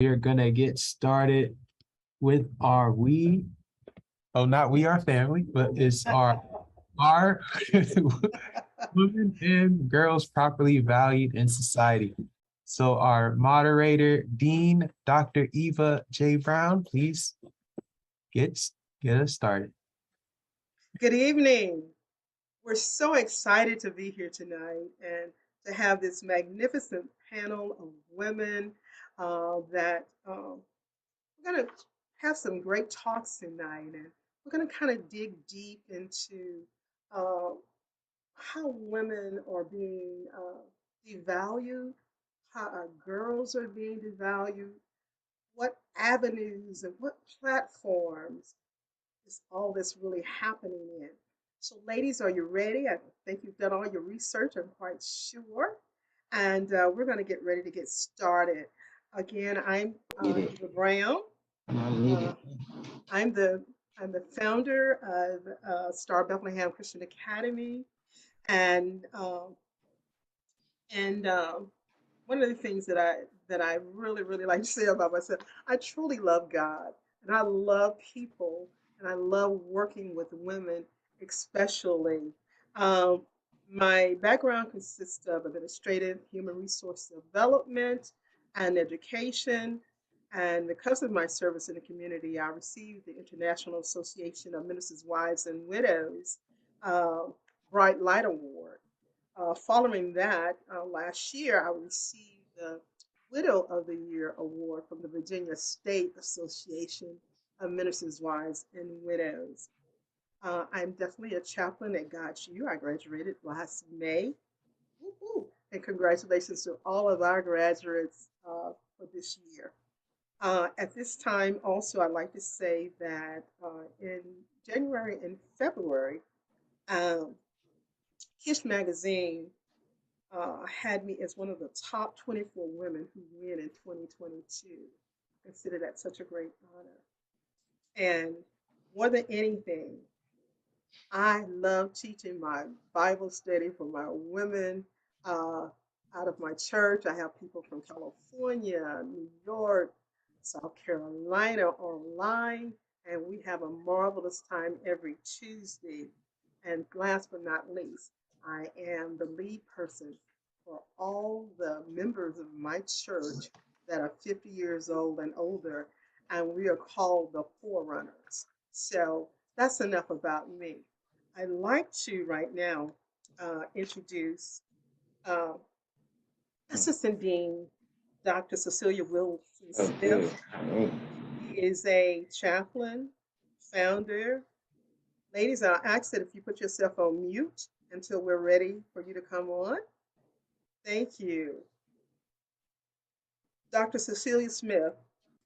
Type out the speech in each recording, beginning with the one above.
We're gonna get started with our not we our family, but it's our women and girls properly valued in society. So our moderator, Dean Dr. Eva J. Brown, please get get us started. Good evening. We're so excited to be here tonight and to have this magnificent panel of women that we're going to have some great talks tonight. And we're going to kind of dig deep into uh, how women are being devalued, how our girls are being devalued, what avenues and what platforms is all this really happening in? So, ladies, are you ready? I think you've done all your research, I'm quite sure. And we're going to get ready to get started. Again, I'm Need it. Eva Brown. I need Uh, it. I'm the I'm the founder of Star Bethlehem Christian Academy, and and one of the things that I really like to say about myself, I truly love God and I love people and I love working with women, especially. Um, my background consists of administrative, human resource development, and education. And because of my service in the community, I received the International Association of Ministers' Wives and Widows uh, Bright Light Award. Following that, last year I received the Widow of the Year award from the Virginia State Association of Ministers' Wives and Widows. I'm definitely a chaplain at GODSU. I graduated last May. Woo-hoo. And congratulations to all of our graduates for this year. At this time, also, I'd like to say that in January and February, um, Kish Magazine had me as one of the top 24 women who win in 2022. I consider that such a great honor. And more than anything, I love teaching my Bible study for my women uh, out of my church. I have people from California, New York, South Carolina online, and we have a marvelous time every Tuesday. And last but not least, I am the lead person for all the members of my church that are 50 years old and older, and we are called the Forerunners. So that's enough about me. I'd like to right now introduce uh, Assistant Dean Dr. Cecilia Wilson Okay. Smith. She is a chaplain, founder. Ladies, I'll ask that if you put yourself on mute until we're ready for you to come on. Thank you. Dr. Cecilia Smith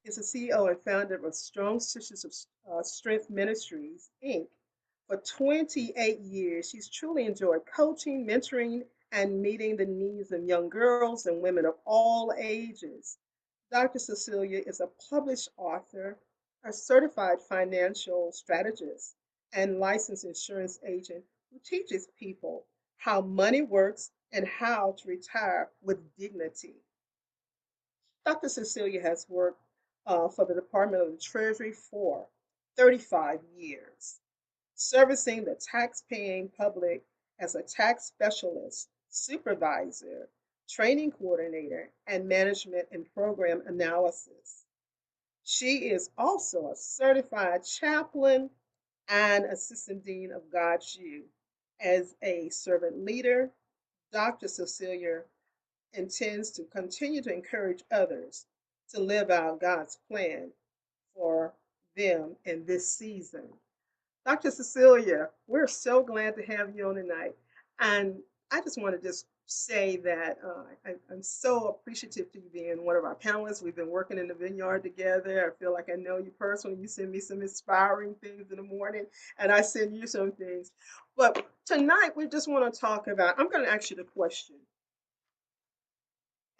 is the CEO and founder of Strong Sisters of Strength Ministries, Inc. For 28 years, she's truly enjoyed coaching, mentoring, and meeting the needs of young girls and women of all ages. Dr. Cecilia is a published author, a certified financial strategist, and licensed insurance agent who teaches people how money works and how to retire with dignity. Dr. Cecilia has worked for the Department of the Treasury for 35 years, servicing the tax-paying public as a tax specialist, supervisor, training coordinator, and management and program analysis. She is also a certified chaplain and assistant dean of GODSU. As a servant leader, Dr. Cecilia intends to continue to encourage others to live out God's plan for them in this season. Dr. Cecilia, we're so glad to have you on tonight. And I just want to just say that I'm so appreciative to you being one of our panelists. We've been working in the vineyard together. I feel like I know you personally. You send me some inspiring things in the morning, and I send you some things. But tonight, we just want to talk about, I'm going to ask you the question.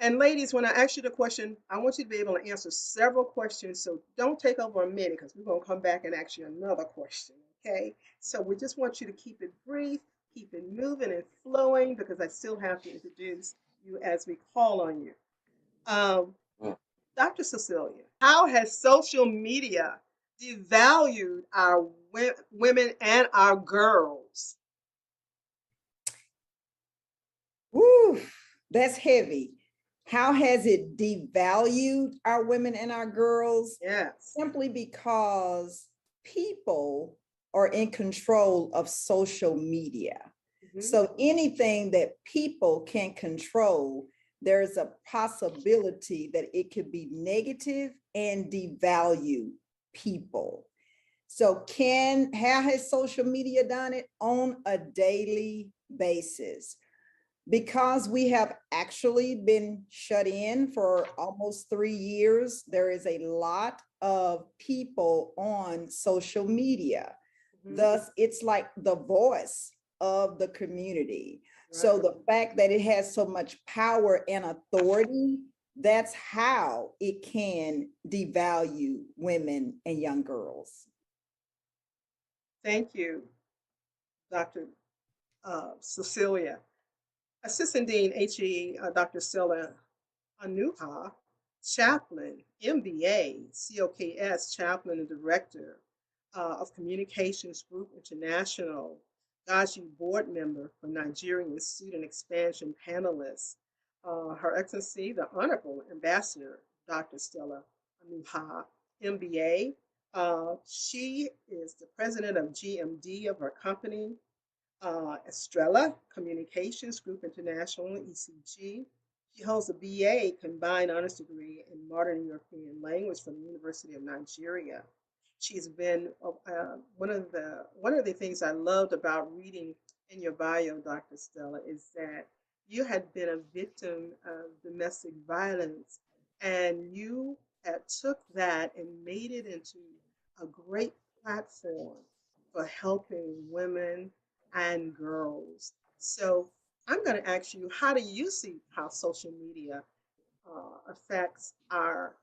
And ladies, when I ask you the question, I want you to be able to answer several questions. So don't take over a minute because we're going to come back and ask you another question. Okay. So we just want you to keep it brief, keep it moving and flowing because I still have to introduce you as we call on you. Um, Mm. Dr. Cecilia, how has social media devalued our women and our girls? Woo, that's heavy. How has it devalued our women and our girls? Yes. Simply because people are in control of social media. Mhm. So anything that people can control, there's a possibility that it could be negative and devalue people. So how has social media done it? On a daily basis, because we have actually been shut in for almost 3 years, there is a lot of people on social media. Mhm. Thus, it's like the voice of the community. So Right. the fact that it has so much power and authority, that's how it can devalue women and young girls. Thank you, Dr. Cecilia. Assistant Dean HE, Dr. Stella Anuha, chaplain, MBA, COKS, chaplain and director of Communications Group International, GODSU board member for Nigerian student expansion panelist. Her Excellency, the Honorable Ambassador, Dr. Stella Anuha, MBA. She is the president of GMD of her company, Estrella Communications Group International, ECG. She holds a BA combined honors degree in modern European language from the University of Nigeria. She's been one of the things I loved about reading in your bio, Dr. Stella, is that you had been a victim of domestic violence, and you had took that and made it into a great platform for helping women and girls. So I'm going to ask you, how do you see how social media affects our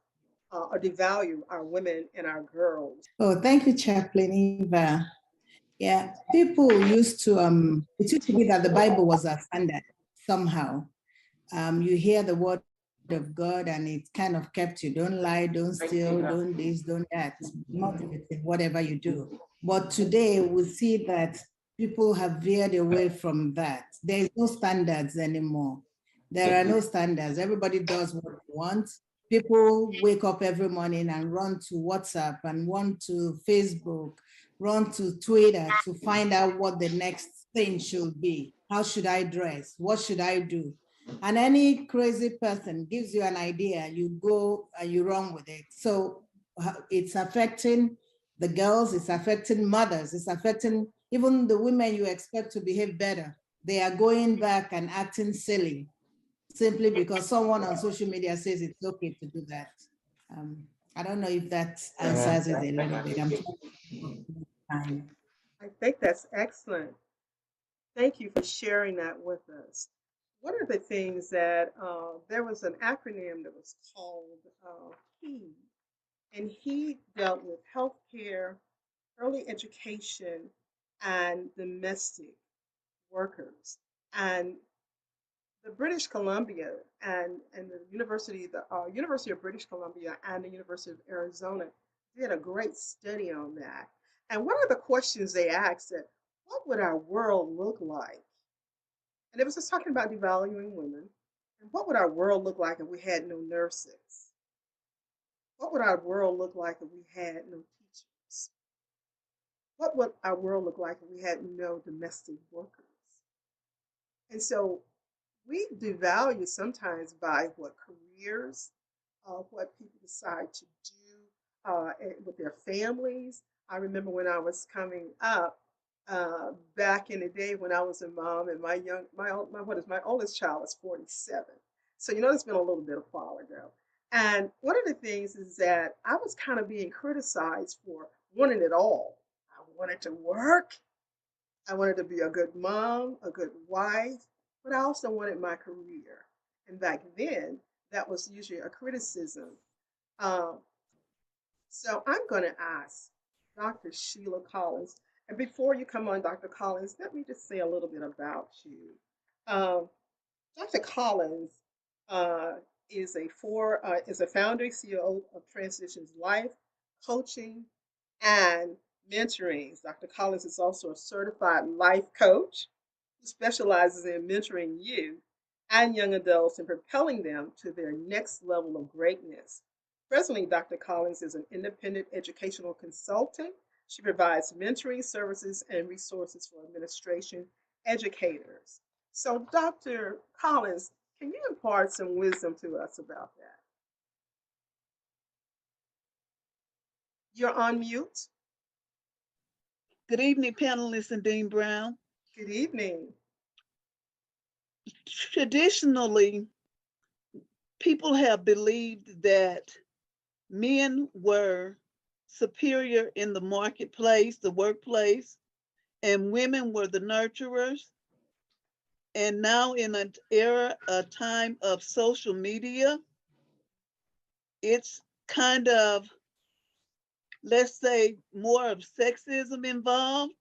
or devalue our women and our girls? Oh, thank you, Chaplain Eva. Yeah, people it used to be that the Bible was a standard somehow. You hear the word of God and it kind of kept you. Don't lie, don't steal, don't this, don't that. Not everything, whatever you do. But today we see that people have veered away from that. There is no standards anymore. There are no standards. Everybody does what they want. People wake up every morning and run to WhatsApp and run to Facebook, run to Twitter to find out what the next thing should be. How should I dress? What should I do? And any crazy person gives you an idea, you go and you run with it. So it's affecting the girls, it's affecting mothers, it's affecting even the women you expect to behave better. They are going back and acting silly simply because someone on social media says it's okay to do that. Um, I don't know if that answers it a little bit. I'm trying. I think that's excellent. Thank you for sharing that with us. One of the things that there was an acronym that was called HEAD, and he dealt with healthcare, early education, and domestic workers. And the British Columbia and the University of British Columbia and the University of Arizona did a great study on that. And one of the questions they asked that, what would our world look like? And it was just talking about devaluing women. And what would our world look like if we had no nurses? What would our world look like if we had no teachers? What would our world look like if we had no domestic workers? And so we devalue sometimes by what careers, what people decide to do with their families. I remember when I was coming up back in the day when I was a mom, and my oldest child is 47. So it's been a little bit of a while ago. And one of the things is that I was kind of being criticized for wanting it all. I wanted to work. I wanted to be a good mom, a good wife, but I also wanted my career. And back then, that was usually a criticism. Um, so I'm going to ask Dr. Sheila Collins. And before you come on, Dr. Collins, let me just say a little bit about you. Dr. Collins uh, is a founder CEO of Transitions Life Coaching and Mentoring. Dr. Collins is also a certified life coach who specializes in mentoring youth and young adults and propelling them to their next level of greatness. Presently, Dr. Collins is an independent educational consultant. She provides mentoring services and resources for administration educators. So, Dr. Collins, can you impart some wisdom to us about that? You're on mute. Good evening, panelists and Dean Brown. Good evening. Traditionally, people have believed that men were superior in the marketplace, the workplace, and women were the nurturers. And now in an era, a time of social media, it's kind of, let's say, more of sexism involved,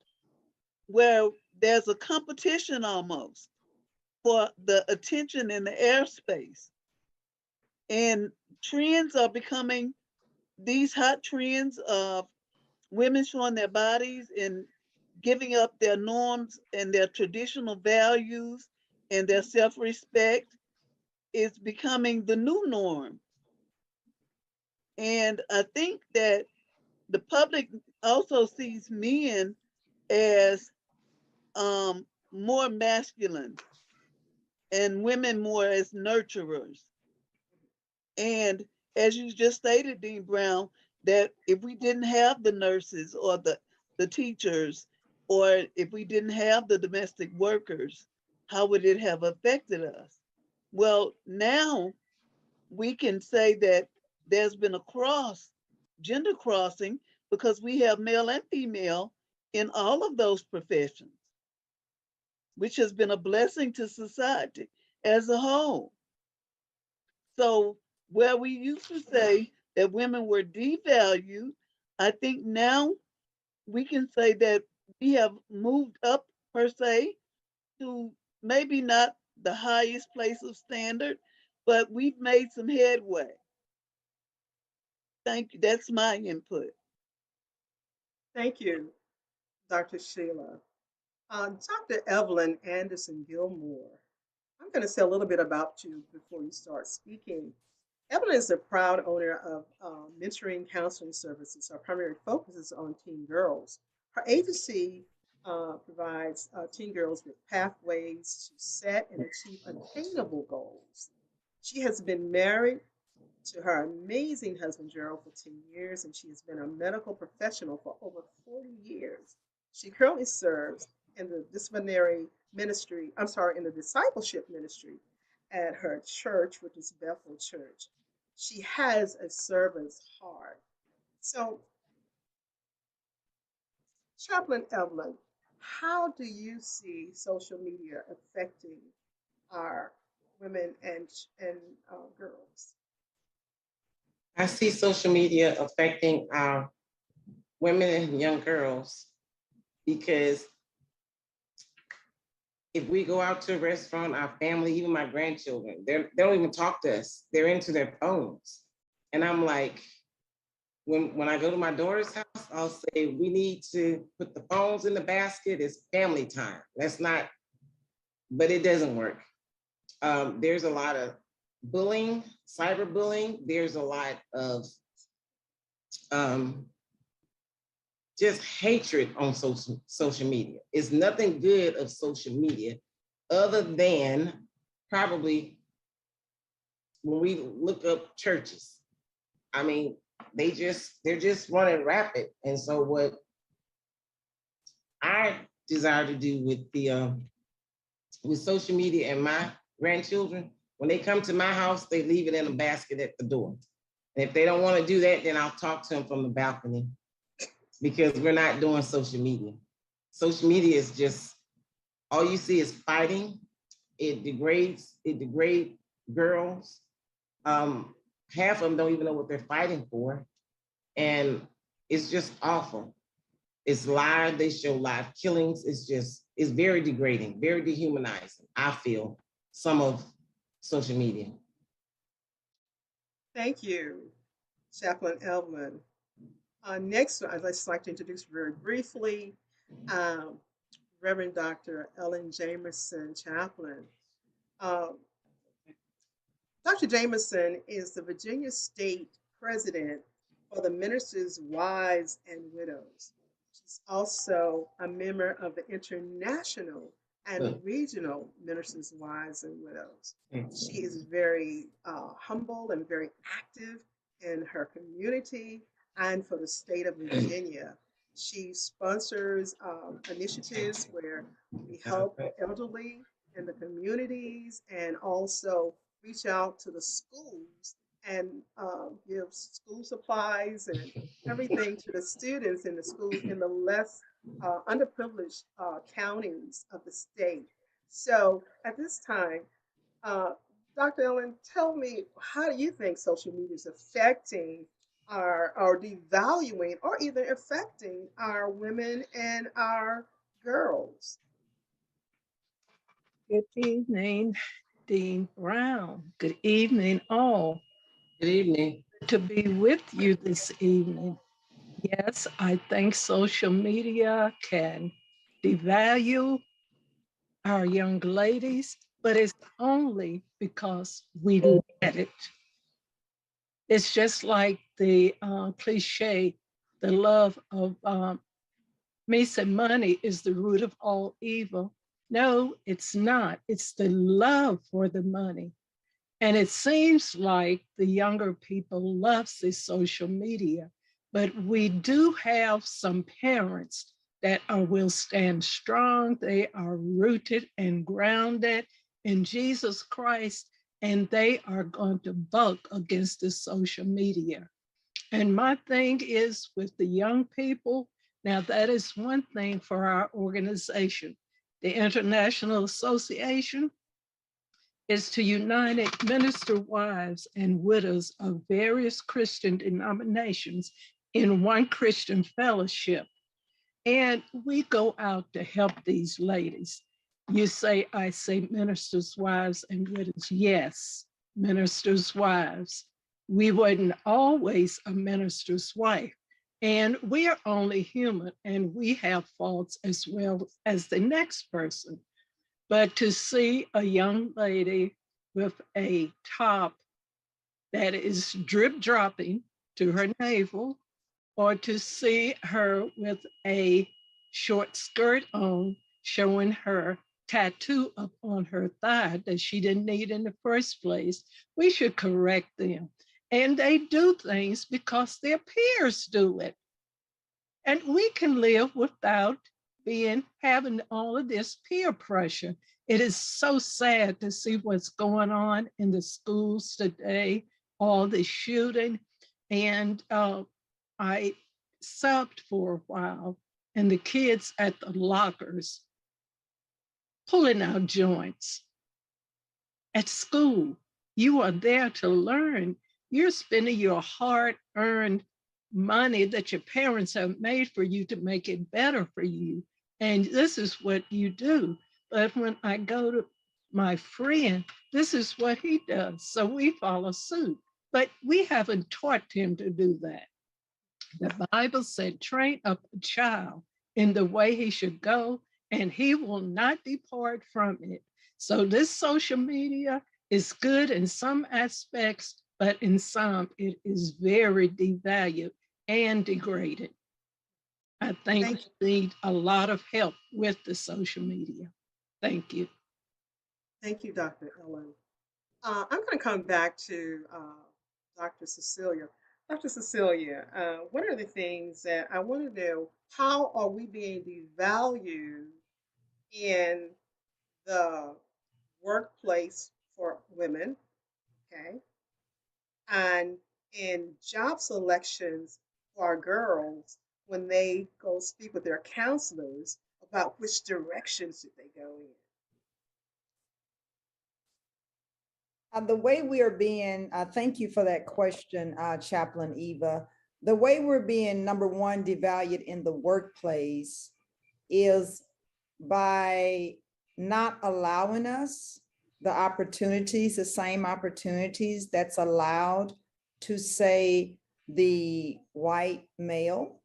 where there's a competition almost for the attention in the airspace. And trends are becoming these hot trends of women showing their bodies and giving up their norms and their traditional values and their self-respect is becoming the new norm. And I think that the public also sees men as more masculine and women more as nurturers. And as you just stated, Dean Brown, that if we didn't have the nurses or the teachers, or if we didn't have the domestic workers, how would it have affected us? Well, now we can say that there's been a gender crossing, because we have male and female in all of those professions, which has been a blessing to society as a whole. So where we used to say that women were devalued, I think now we can say that we have moved up per se to maybe not the highest place of standard, but we've made some headway. Thank you. That's my input. Thank you, Dr. Sheila. Dr. Evelyn Anderson Gilmore, I'm going to say a little bit about you before you start speaking. Evelyn is the proud owner of Mentoring Counseling Services. Our primary focus is on teen girls. Her agency provides teen girls with pathways to set and achieve attainable goals. She has been married to her amazing husband, Gerald, for 10 years, and she has been a medical professional for over 40 years. She currently serves in the in the discipleship ministry at her church, which is Bethel Church. She has a servant's heart. So, Chaplain Evelyn, how do you see social media affecting our women and girls? I see social media affecting our women and young girls because if we go out to a restaurant, our family, even my grandchildren, they don't even talk to us. They're into their phones. And I'm like, when I go to my daughter's house, I'll say, we need to put the phones in the basket. It's family time. That's not, but it doesn't work. There's a lot of bullying, cyberbullying. There's a lot of just hatred on social media. It's nothing good of social media other than probably when we look up churches. I mean, they're just running rapid. And so what I desire to do with social media and my grandchildren, when they come to my house, they leave it in a basket at the door. And if they don't want to do that, then I'll talk to them from the balcony, because we're not doing social media. Social media is just, all you see is fighting. It degrades girls. Half of them don't even know what they're fighting for. And it's just awful. It's live, they show live killings. It's very degrading, very dehumanizing, I feel, some of social media. Thank you, Chaplain Elman. Next, I'd just like to introduce very briefly um, Reverend Dr. Ellen Jameson, Chaplain. Um, Dr. Jameson is the Virginia State President for the Ministers' Wives and Widows. She's also a member of the International and Regional Ministers' Wives and Widows. She is very humble and very active in her community and for the state of Virginia. She sponsors initiatives where we help elderly in the communities and also reach out to the schools and give school supplies and everything to the students in the schools in the less underprivileged counties of the state. So at this time, uh, Dr. Ellen, tell me, how do you think social media is affecting our, or devaluing, or even affecting our women and our girls? Good evening, Dean Brown. Good evening, all. Good evening. To be with you this evening. Yes, I think social media can devalue our young ladies, but it's only because we let it. It's just like the cliche, the love of me said money is the root of all evil. No, it's not. It's the love for the money. And it seems like the younger people love this social media, but we do have some parents that will stand strong. They are rooted and grounded in Jesus Christ, and they are going to buck against the social media. And my thing is with the young people, now that is one thing for our organization. The International Association is to unite minister wives and widows of various Christian denominations in one Christian fellowship. And we go out to help these ladies. You say, I say ministers' wives and widows. Yes, ministers' wives. We weren't always a minister's wife. And we are only human and we have faults as well as the next person. But to see a young lady with a top that is drip dropping to her navel, or to see her with a short skirt on showing her tattoo up on her thigh that she didn't need in the first place, we should correct them. And they do things because their peers do it. And we can live without having all of this peer pressure. It is so sad to see what's going on in the schools today, all the shooting. And I subbed for a while, and the kids at the lockers pulling out joints at school. You are there to learn. You're spending your hard-earned money that your parents have made for you to make it better for you. And this is what you do. But when I go to my friend, this is what he does. So we follow suit. But we haven't taught him to do that. The Bible said, train up a child in the way he should go, and he will not depart from it. So this social media is good in some aspects, but in some it is very devalued and degraded. I think we need a lot of help with the social media. Thank you. Thank you, Dr. Ellen. I'm going to come back to Dr. Cecilia. Dr. Cecilia, what are the things that I want to know? How are we being devalued in the workplace for women? Okay. And in job selections for our girls when they go speak with their counselors about which directions should they go in? The way we are being, thank you for that question, Chaplain Eva. The way we're being, number one, devalued in the workplace is by not allowing us the opportunities, the same opportunities that's allowed to say the white male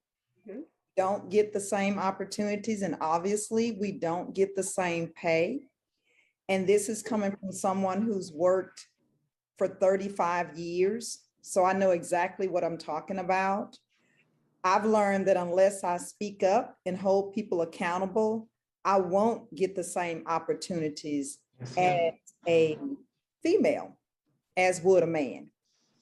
Mhm. don't get the same opportunities, and obviously we don't get the same pay. And this is coming from someone who's worked for 35 years. So I know exactly what I'm talking about. I've learned that unless I speak up and hold people accountable, I won't get the same opportunities as a female as would a man.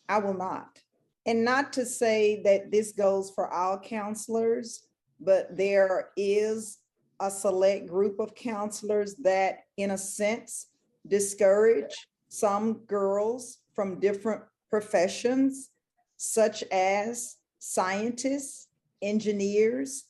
I will not. And not to say that this goes for all counselors, but there is a select group of counselors that, in a sense, discourage some girls from different professions, such as scientists, engineers.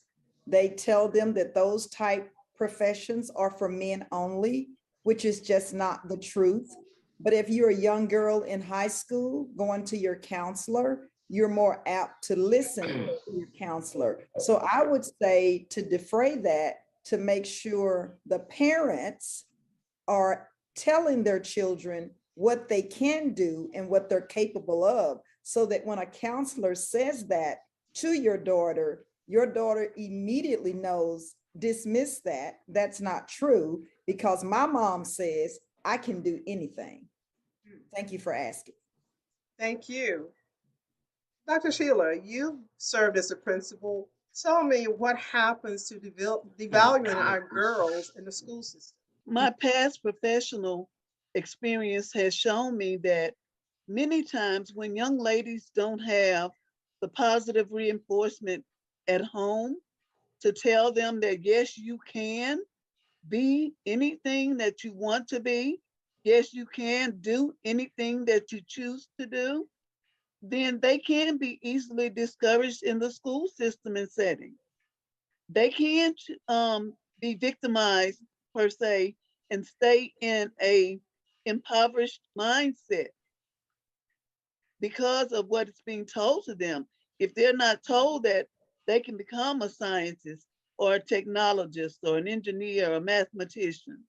They tell them that those type professions are for men only, which is just not the truth. But if you're a young girl in high school going to your counselor, you're more apt to listen to your counselor. So I would say to defray that, to make sure the parents are telling their children what they can do and what they're capable of, so that when a counselor says that to your daughter immediately knows, dismiss that, that's not true, because my mom says I can do anything. Thank you for asking. Thank you. Dr. Sheila, you served as a principal. Tell me what happens to devaluing our girls in the school system. My past professional experience has shown me that many times when young ladies don't have the positive reinforcement at home to tell them that yes, you can be anything that you want to be, yes, you can do anything that you choose to do, then they can be easily discouraged in the school system and setting. They can't be victimized per se and stay in a impoverished mindset because of what is being told to them. If they're not told that they can become a scientist or a technologist or an engineer or a mathematician,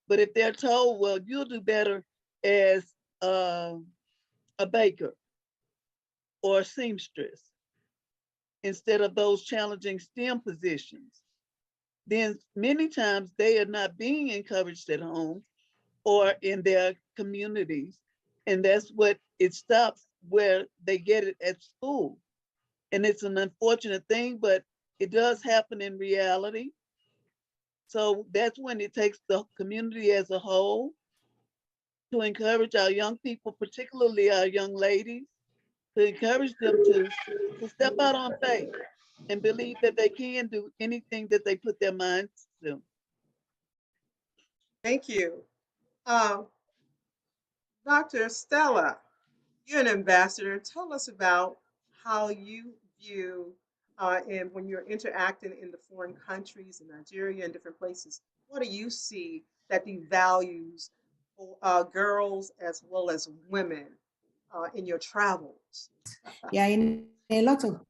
but if they're told, well, you'll do better as a baker or a seamstress instead of those challenging STEM positions, then many times they are not being encouraged at home or in their communities. And that's what it stops where they get it at school. And it's an unfortunate thing, but it does happen in reality. So that's when it takes the community as a whole to encourage our young people, particularly our young ladies, to encourage them to step out on faith and believe that they can do anything that they put their minds to. Thank you. Uh, Dr. Stella, you're an ambassador. Tell us about how you view, and when you're interacting in the foreign countries, in Nigeria and different places, what do you see that devalues girls as well as women in your travels? Yeah, in a lot of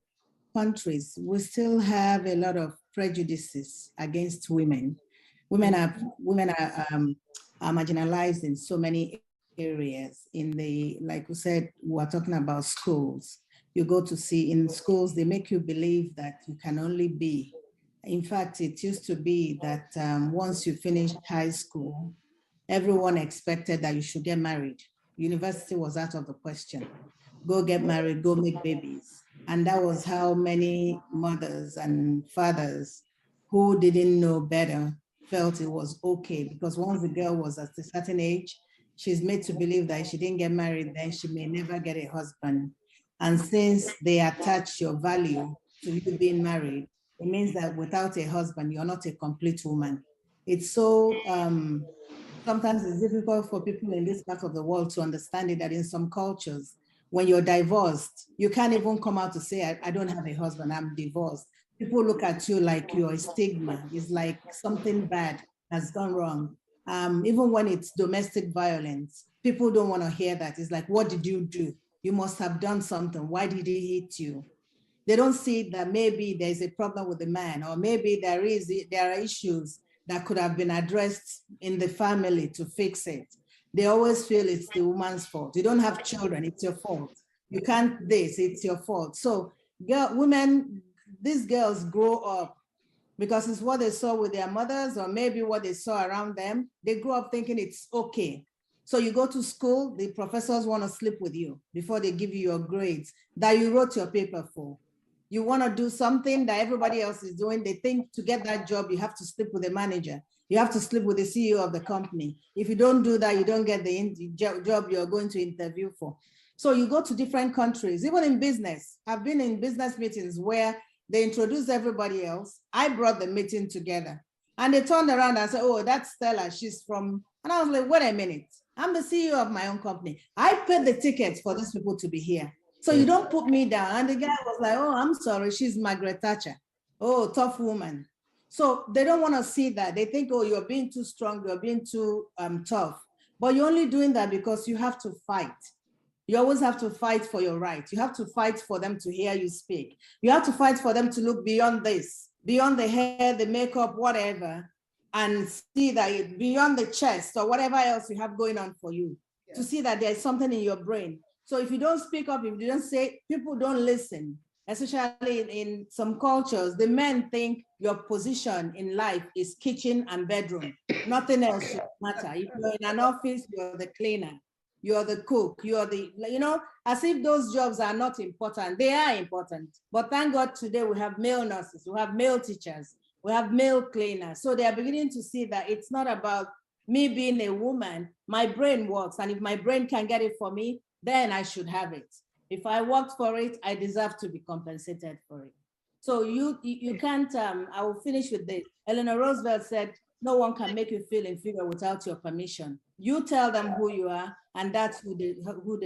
countries, we still have a lot of prejudices against women. Women are marginalized in so many areas. In the, like we said, we're talking about schools. You go to see in schools, they make you believe that you can only be. In fact, it used to be that once you finished high school, everyone expected that you should get married. University was out of the question. Go get married, go make babies. And that was how many mothers and fathers who didn't know better felt it was okay, because once the girl was at a certain age, she's made to believe that if she didn't get married, then she may never get a husband. And since they attach your value to you being married, it means that without a husband, you're not a complete woman. It's so, sometimes it's difficult for people in this part of the world to understand it, that in some cultures, when you're divorced, you can't even come out to say, I don't have a husband, I'm divorced. People look at you like you're a stigma. It's like something bad has gone wrong. Even when it's domestic violence, people don't want to hear that. It's like, what did you do? You must have done something. Why did he hit you? They don't see that maybe there's a problem with the man, or maybe there are issues that could have been addressed in the family to fix it. They always feel it's the woman's fault. You don't have children, it's your fault. You can't this, it's your fault. So women, these girls grow up because it's what they saw with their mothers or maybe what they saw around them. They grow up thinking it's okay. So you go to school, the professors want to sleep with you before they give you your grades that you wrote your paper for. You want to do something that everybody else is doing. They think to get that job, you have to sleep with the manager. You have to sleep with the CEO of the company. If you don't do that, you don't get the job you're going to interview for. So you go to different countries, even in business. I've been in business meetings where they introduced everybody else. I brought the meeting together. And they turned around and said, oh, that's Stella. She's from, and I was like, wait a minute. I'm the CEO of my own company. I paid the tickets for these people to be here. So you don't put me down. And the guy was like, oh, I'm sorry, she's Margaret Thatcher. Oh, tough woman. So they don't want to see that. They think, oh, you're being too strong, you're being too tough. But you're only doing that because you have to fight. You always have to fight for your right. You have to fight for them to hear you speak. You have to fight for them to look beyond this, beyond the hair, the makeup, whatever, and see that beyond the chest or whatever else you have going on for you, to see that there's something in your brain. So if you don't speak up, if you don't say, people don't listen, especially in some cultures, the men think your position in life is kitchen and bedroom. Nothing else should matter. If you're in an office, you're the cleaner, you're the cook, you're the, as if those jobs are not important. They are important. But thank God today we have male nurses, we have male teachers, we have male cleaners. So they are beginning to see that it's not about me being a woman. My brain works. And if my brain can get it for me, then I should have it. If I worked for it, I deserve to be compensated for it. So you can't, I will finish with this. Eleanor Roosevelt said, no one can make you feel inferior without your permission. You tell them who you are, and that's who they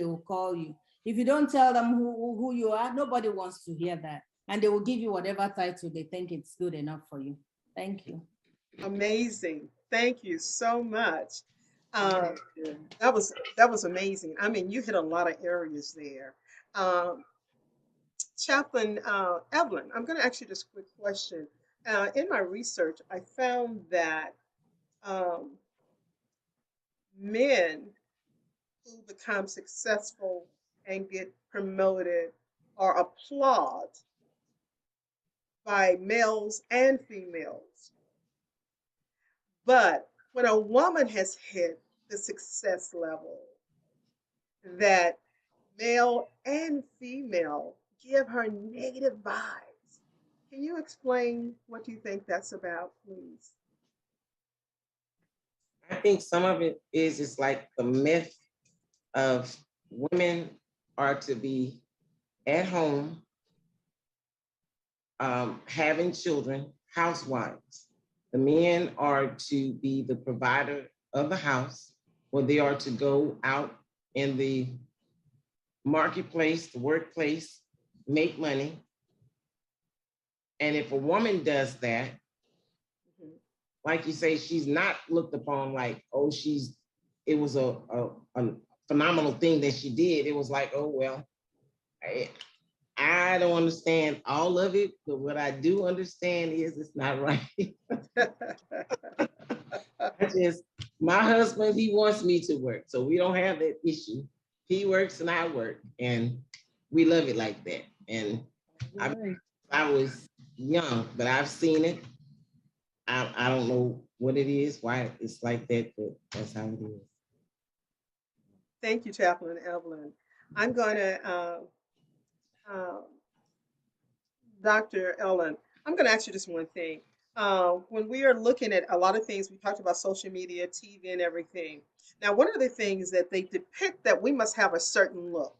will call you. If you don't tell them who you are, nobody wants to hear that. And they will give you whatever title they think it's good enough for you. Thank you. Amazing. Thank you so much. That was amazing. I mean, you hit a lot of areas there. Chaplain Evelyn, I'm going to ask you this quick question. In my research, I found that um, men who become successful and get promoted are applauded by males and females. But when a woman has hit the success level, that male and female give her negative vibes. Can you explain what you think that's about, please? I think some of it is it's like the myth of women are to be at home, having children, housewives. The men are to be the provider of the house, or they are to go out in the marketplace, the workplace, make money. And if a woman does that, like you say, she's not looked upon like, oh, it was a phenomenal thing that she did. It was like, oh, well, I don't understand all of it, but what I do understand is it's not right. My husband, he wants me to work, so we don't have that issue. He works and I work, and we love it like that. And I was young, but I've seen it. I don't know what it is, why it's like that, but that's how it is. Thank you, Chaplain Evelyn. I'm going to, Dr. Ellen, I'm going to ask you just one thing. When we are looking at a lot of things, we talked about social media, TV, and everything. Now, one of the things that they depict that we must have a certain look.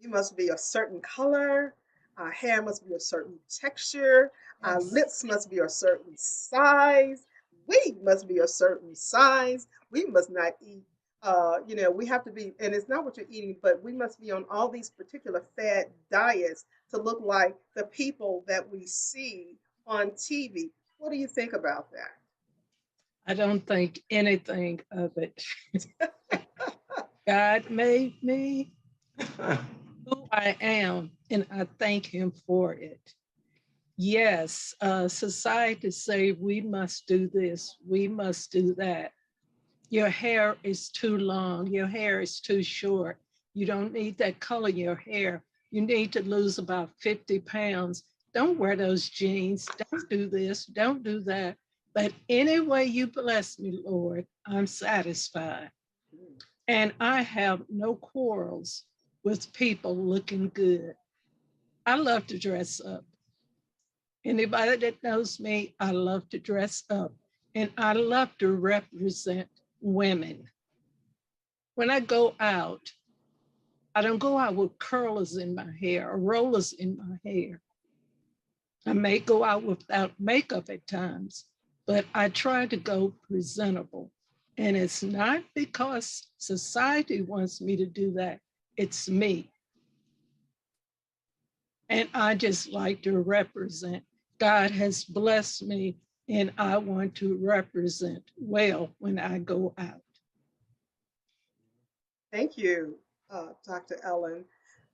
You must be a certain color. Our hair must be a certain texture. Our lips must be a certain size. We must be a certain size. We must not eat. We have to be, and it's not what you're eating, but we must be on all these particular fad diets to look like the people that we see on TV. What do you think about that? I don't think anything of it. God made me who I am, and I thank him for it. Yes, society say we must do this, we must do that. Your hair is too long, your hair is too short. You don't need that color in your hair. You need to lose about 50 pounds. Don't wear those jeans. Don't do this. Don't do that. But any way you bless me, Lord, I'm satisfied. And I have no quarrels with people looking good. I love to dress up. Anybody that knows me, I love to dress up. And I love to represent women. When I go out, I don't go out with curlers in my hair or rollers in my hair. I may go out without makeup at times, but I try to go presentable. And it's not because society wants me to do that, it's me. And I just like to represent. God has blessed me, and I want to represent well when I go out. Thank you, Dr. Ellen.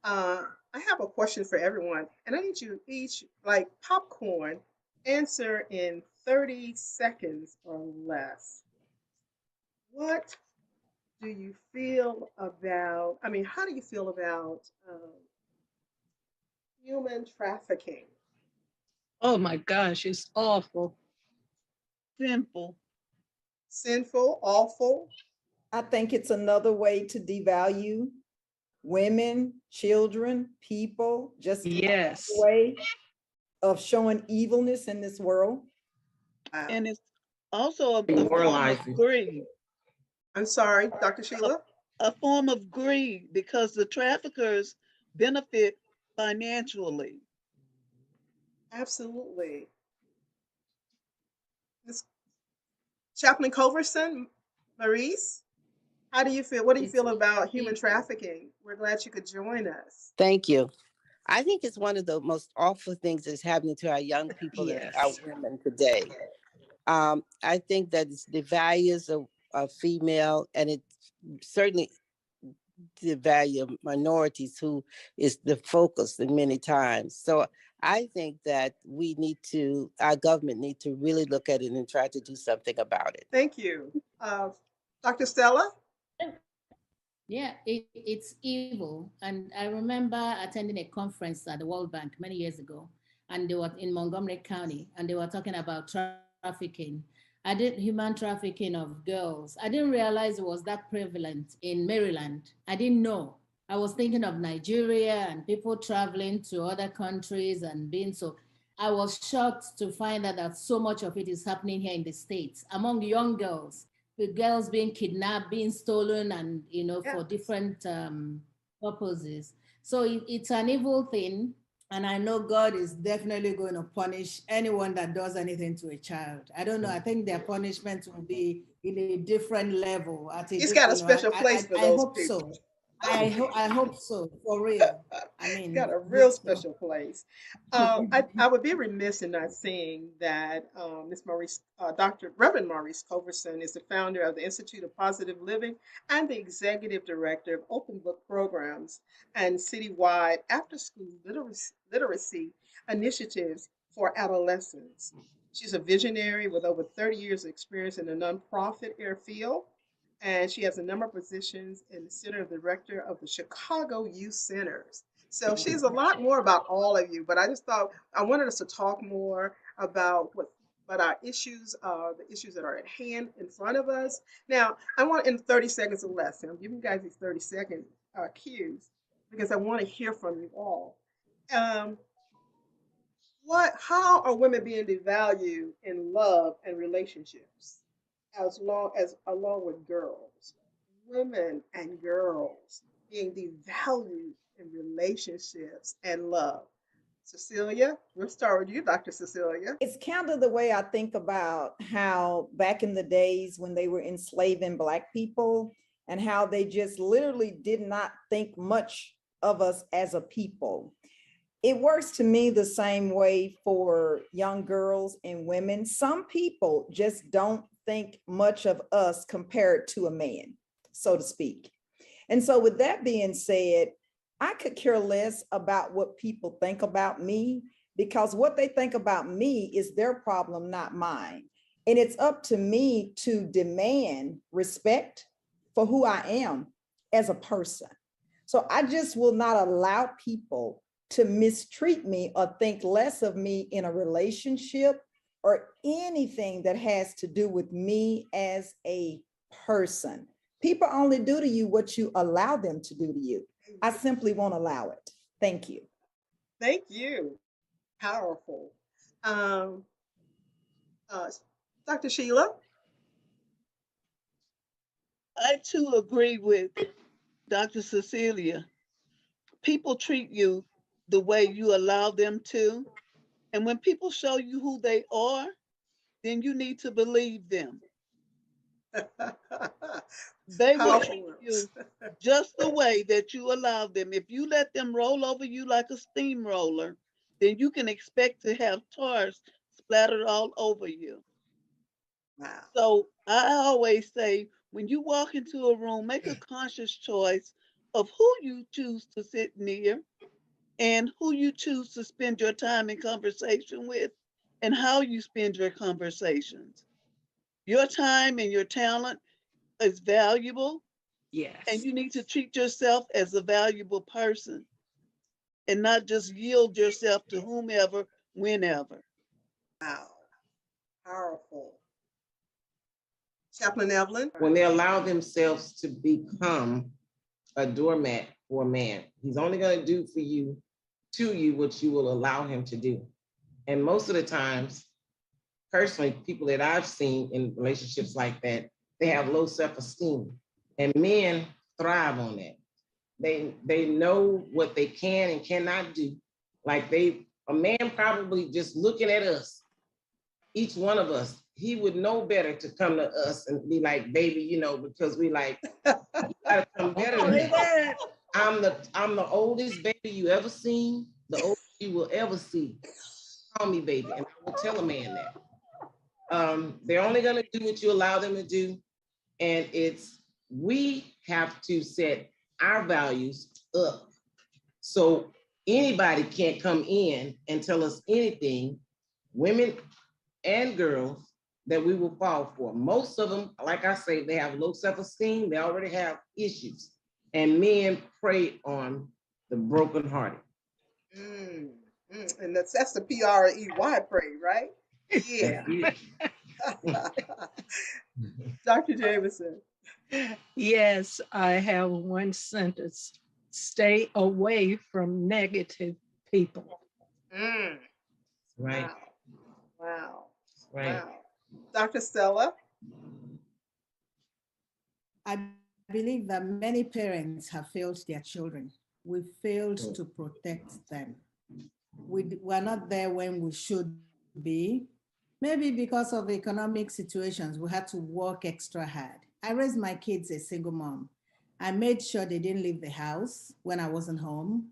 I have a question for everyone, and I need you each, like popcorn, answer in 30 seconds or less. What do you feel about, I mean, how do you feel about human trafficking? Oh my gosh, it's awful. Simple. Sinful, awful? I think it's another way to devalue women, children, people, just Yes. a way of showing evilness in this world. Wow. And it's also a form of Demoralizing. greed. I'm sorry, Dr. Sheila? A form of greed because the traffickers benefit financially. Absolutely. Ms. Chaplain Culverson, Maurice, how do you feel? What do you It's feel about human evil. trafficking? We're glad you could join us. Thank you. I think it's one of the most awful things that's happening to our young people and our Yes. women today. I think that it's the values of a female, and it certainly the value of minorities who is the focus in many times. So I think that our government need to really look at it and try to do something about it. Thank you. Dr. Stella? Yeah, it's evil. And I remember attending a conference at the World Bank many years ago, and they were in Montgomery County, and they were talking about trafficking. I did human trafficking of girls. I didn't realize it was that prevalent in Maryland. I didn't know. I was thinking of Nigeria and people traveling to other countries and being so. I was shocked to find out that so much of it is happening here in the States among young girls, with girls being kidnapped, being stolen, and for different purposes. So it's an evil thing, and I know God is definitely going to punish anyone that does anything to a child. I don't know. I think their punishment will be in a different level. He's got a special place for I those hope people. so. I hope so, for real. I mean, Got a hope real so. special place. I would be remiss in not saying that Ms. Maurice, Reverend Maurice Culverson is the founder of the Institute of Positive Living and the executive director of Open Book Programs and citywide after-school literacy initiatives for adolescents. She's a visionary with over 30 years of experience in the nonprofit field, and she has a number of positions in the center director of the Chicago Youth Centers. So she's a lot more about all of you, but I just thought I wanted us to talk more about our issues, the issues that are at hand in front of us. Now, I want in 30 seconds or less, and I'm giving you guys these 30-second cues because I want to hear from you all. How are women being devalued in love and relationships? Along with girls, women and girls being devalued in relationships and love. Cecilia, we'll start with you, Dr. Cecilia. It's kind of the way I think about how back in the days when they were enslaving Black people and how they just literally did not think much of us as a people. It works to me the same way for young girls and women. Some people just don't think much of us compared to a man, so to speak. And so with that being said, I could care less about what people think about me, because what they think about me is their problem, not mine. And it's up to me to demand respect for who I am as a person. So I just will not allow people to mistreat me or think less of me in a relationship or anything that has to do with me as a person. People only do to you what you allow them to do to you. I simply won't allow it. Thank you. Thank you. Powerful. Um, uh, Dr. Sheila? I too agree with Dr. Cecilia. People treat you the way you allow them to. And when people show you who they are, then you need to believe them. They will Powerful treat words. you just the way that you allow them. If you let them roll over you like a steamroller, then you can expect to have tars splattered all over you. Wow. So I always say, when you walk into a room, make a conscious choice of who you choose to sit near and who you choose to spend your time in conversation with and how you spend your conversations. Your time and your talent is valuable, and Yes. you need to treat yourself as a valuable person and not just yield yourself to whomever, whenever. Wow. Powerful. Chaplain Evelyn? When they allow themselves to become a doormat for a man, he's only going to do for you, to you, what you will allow him to do. And most of the times, personally, people that I've seen in relationships like that, they have low self-esteem. And men thrive on that. They know what they can and cannot do. Like a man probably just looking at us, each one of us, he would know better to come to us and be like, baby, because we like, you gotta come better than that. I'm the oldest baby you ever seen, the oldest you will ever see. Call me baby, and I will tell a man that. They're only gonna do what you allow them to do, and we have to set our values up so anybody can't come in and tell us anything, women and girls, that we will fall for. Most of them, like I say, they have low self-esteem, they already have issues, and men prey on the brokenhearted. And that's the PREY pray, right? Yeah. Dr. Jameson. Yes, I have one sentence. Stay away from negative people. Mm. Right, Wow. Wow. right. Wow. Dr. Stella. I believe that many parents have failed their children. We failed to protect them. We're not there when we should be. Maybe because of economic situations, we had to work extra hard. I raised my kids a single mom. I made sure they didn't leave the house when I wasn't home.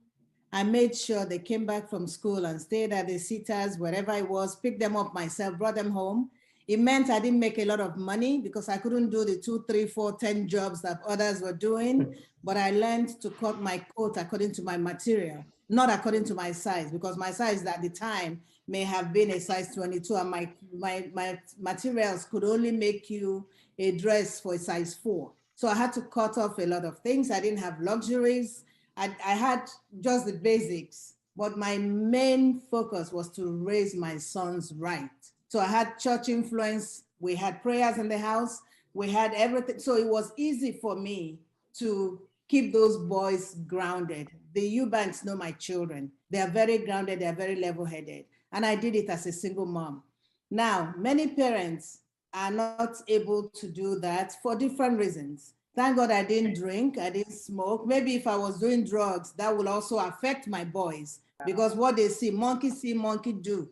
I made sure they came back from school and stayed at the sitters, wherever it was, picked them up myself, brought them home. It meant I didn't make a lot of money because I couldn't do the 2, 3, 4, 10 jobs that others were doing, but I learned to cut my coat according to my material, not according to my size, because my size at the time may have been a size 22 and my materials could only make you a dress for a size 4. So I had to cut off a lot of things. I didn't have luxuries. I had just the basics, but my main focus was to raise my sons right. So I had church influence. We had prayers in the house. We had everything. So it was easy for me to keep those boys grounded. The Eubanks know my children. They are very grounded. They are very level-headed. And I did it as a single mom. Now, many parents are not able to do that for different reasons. Thank God I didn't drink, I didn't smoke. Maybe if I was doing drugs, that will also affect my boys because what they see, monkey do.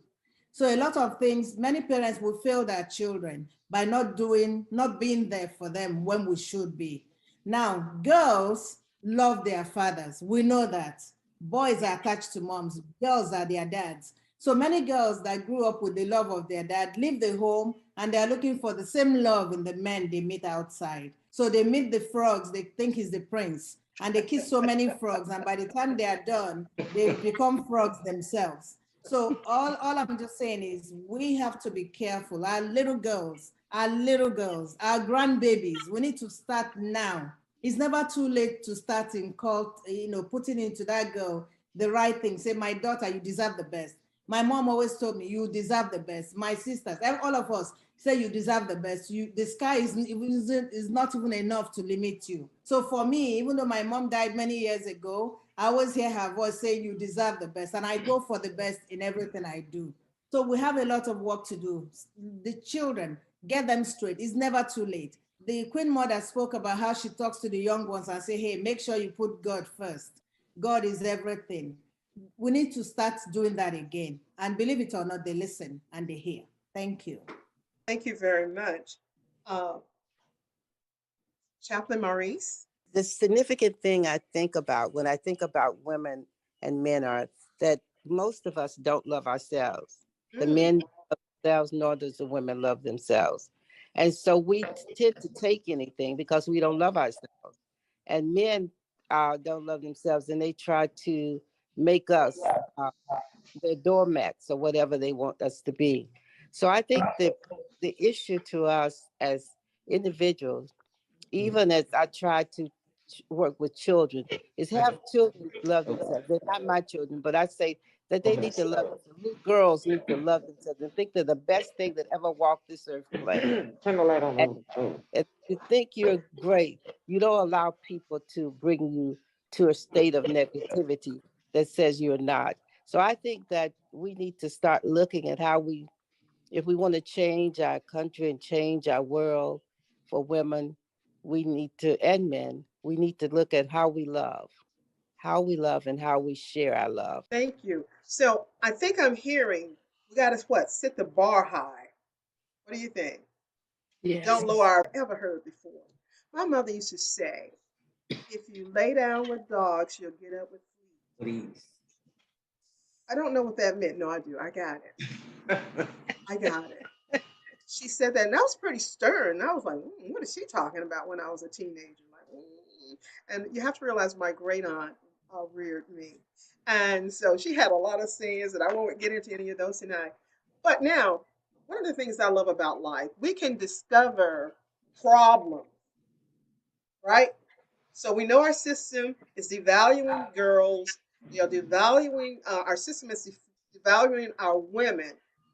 So a lot of things, many parents will fail their children by not being there for them when we should be. Now, girls love their fathers. We know that. Boys are attached to moms, girls are their dads. So many girls that grew up with the love of their dad leave the home and they're looking for the same love in the men they meet outside. So they meet the frogs, they think he's the prince, and they kiss so many frogs. And by the time they are done, they become frogs themselves. So all I'm just saying is we have to be careful. Our little girls, our grandbabies, we need to start now It's never too late to start in cult, putting into that girl the right thing. Say, my daughter, you deserve the best. My mom always told me, you deserve the best. My sisters, all of us say you deserve the best. The sky is not even enough to limit you. So for me, even though my mom died many years ago, I always hear her voice saying you deserve the best. And I go for the best in everything I do. So we have a lot of work to do. The children, get them straight. It's never too late. The Queen Mother spoke about how she talks to the young ones and say, hey, make sure you put God first. God is everything. We need to start doing that again. And believe it or not, they listen and they hear. Thank you. Thank you very much. Chaplain Maurice? The significant thing I think about when I think about women and men are that most of us don't love ourselves. The men don't love themselves, nor does the women love themselves. And so we tend to take anything because we don't love ourselves. And men don't love themselves, and they try to make us their doormats or whatever they want us to be. So I think that the issue to us as individuals, even as I try to work with children, is have children love themselves. They're not my children, but I say that they need to love themselves. Little girls need to love themselves and think they're the best thing that ever walked this earth plane. Turn the light on. And if you think you're great, you don't allow people to bring you to a state of negativity that says you're not. So I think that we need to start looking at how if we want to change our country and change our world for women, we need to, and men, we need to look at how we love and how we share our love. Thank you. So I think I'm hearing we got to what? Set the bar high. What do you think? Yes. Don't lower our ever heard before. My mother used to say, if you lay down with dogs, you'll get up with fleas. Please. I don't know what that meant. No, I do. I got it. I got it. She said that, and that was pretty stern. I was like, what is she talking about when I was a teenager? Like, And you have to realize my great aunt reared me. And so she had a lot of sayings, and I won't get into any of those tonight. But now, one of the things I love about life, we can discover problems, right? So we know our system is devaluing girls. Devaluing our system is devaluing our women.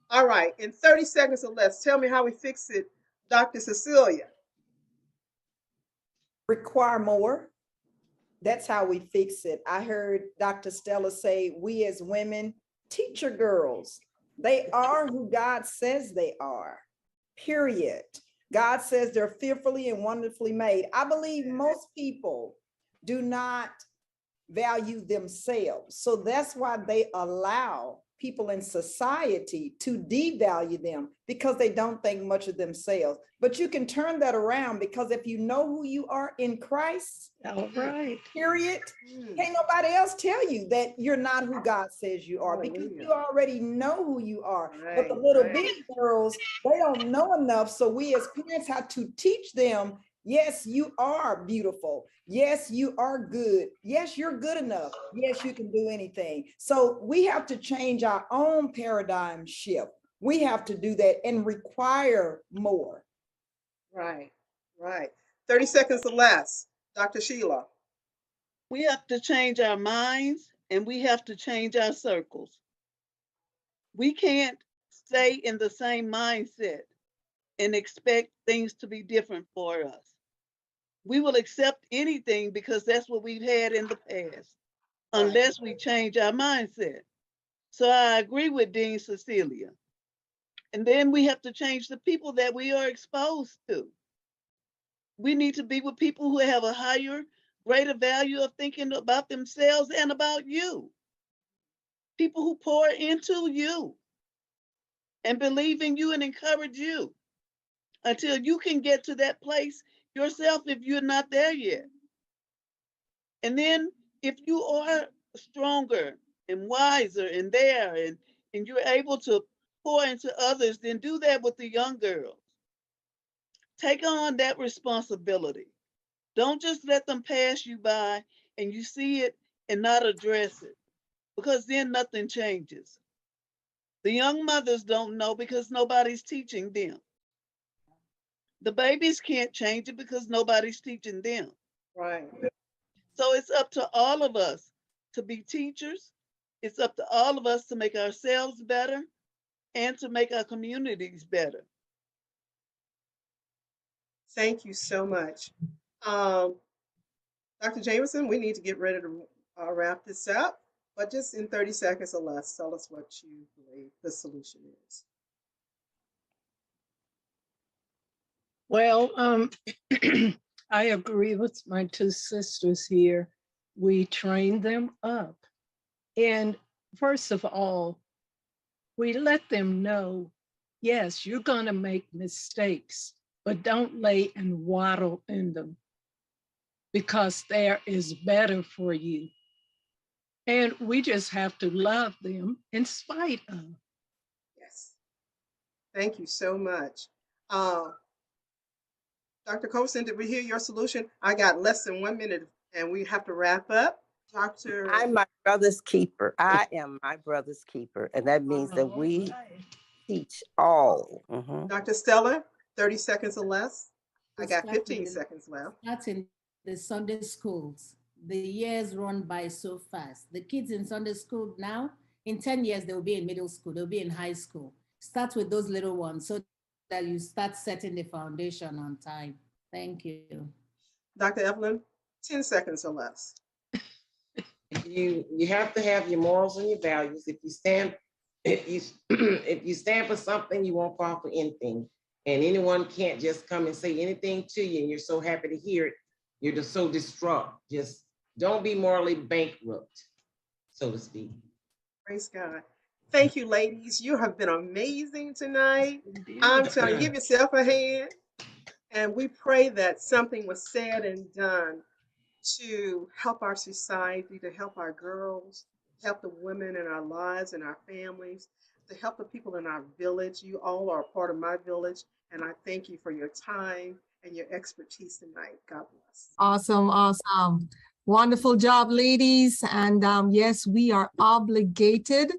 All right, in 30 seconds or less, tell me how we fix it, Dr. Cecilia. Require more. That's how we fix it. I heard Dr. Stella say, we as women, teacher girls, they are who God says they are, period. God says they're fearfully and wonderfully made. I believe most people do not value themselves. So that's why they allow people in society to devalue them, because they don't think much of themselves. But you can turn that around, because if you know who you are in Christ, All right. period, can't nobody else tell you that you're not who God says you are, because you already know who you are. But the little bitty girls, they don't know enough. So we as parents have to teach them, yes, you are beautiful. Yes, you are good. Yes, you're good enough. Yes, you can do anything. So we have to change our own paradigm shift. We have to do that and require more. Right, right. 30 seconds or less, Dr. Sheila. We have to change our minds and we have to change our circles. We can't stay in the same mindset and expect things to be different for us. We will accept anything because that's what we've had in the past, unless we change our mindset. So I agree with Dean Cecilia. And then we have to change the people that we are exposed to. We need to be with people who have a higher, greater value of thinking about themselves and about you. People who pour into you and believe in you and encourage you until you can get to that place yourself if you're not there yet. And then if you are stronger and wiser and there and you're able to pour into others, then do that with the young girls. Take on that responsibility. Don't just let them pass you by and you see it and not address it, because then nothing changes. The young mothers don't know because nobody's teaching them. The babies can't change it because nobody's teaching them. Right. So it's up to all of us to be teachers. It's up to all of us to make ourselves better and to make our communities better. Thank you so much. Um, Dr. Jameson, we need to get ready to wrap this up, but just in 30 seconds or less, tell us what you believe the solution is. Well, I agree with my two sisters here. We train them up. And first of all, we let them know, yes, you're going to make mistakes, but don't lay and waddle in them because there is better for you. And we just have to love them in spite of. Yes. Thank you so much. Uh, Dr. Colson, did we hear your solution? I got less than 1 minute and we have to wrap up. Dr. I'm my brother's keeper. I am my brother's keeper. And that means that we teach all. Dr. Stella, 30 seconds or less. I We'll got start 15 with the- seconds left. Start in the Sunday schools. The years run by so fast. The kids in Sunday school now, in 10 years, they'll be in middle school, they'll be in high school. Start with those little ones so that you start setting the foundation on time. Thank you. Dr. Evelyn, 10 seconds or less. You have to have your morals and your values. If you stand for something, you won't fall for anything. And anyone can't just come and say anything to you, and you're so happy to hear it. You're just so distraught. Just don't be morally bankrupt, so to speak. Praise God. Thank you, ladies. You have been amazing tonight. I'm telling you, give yourself a hand. And we pray that something was said and done to help our society, to help our girls, help the women in our lives and our families, to help the people in our village. You all are a part of my village, and I thank you for your time and your expertise tonight. God bless. Awesome, awesome. Wonderful job, ladies. And yes, we are obligated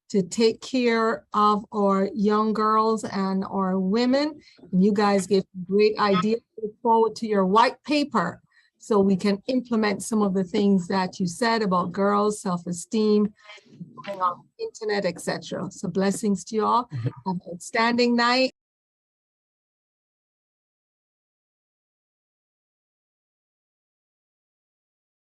to take care of our young girls and our women. And you guys give great ideas. Look forward to your white paper so we can implement some of the things that you said about girls, self-esteem, going on the internet, etc. So blessings to you all. Have an outstanding night.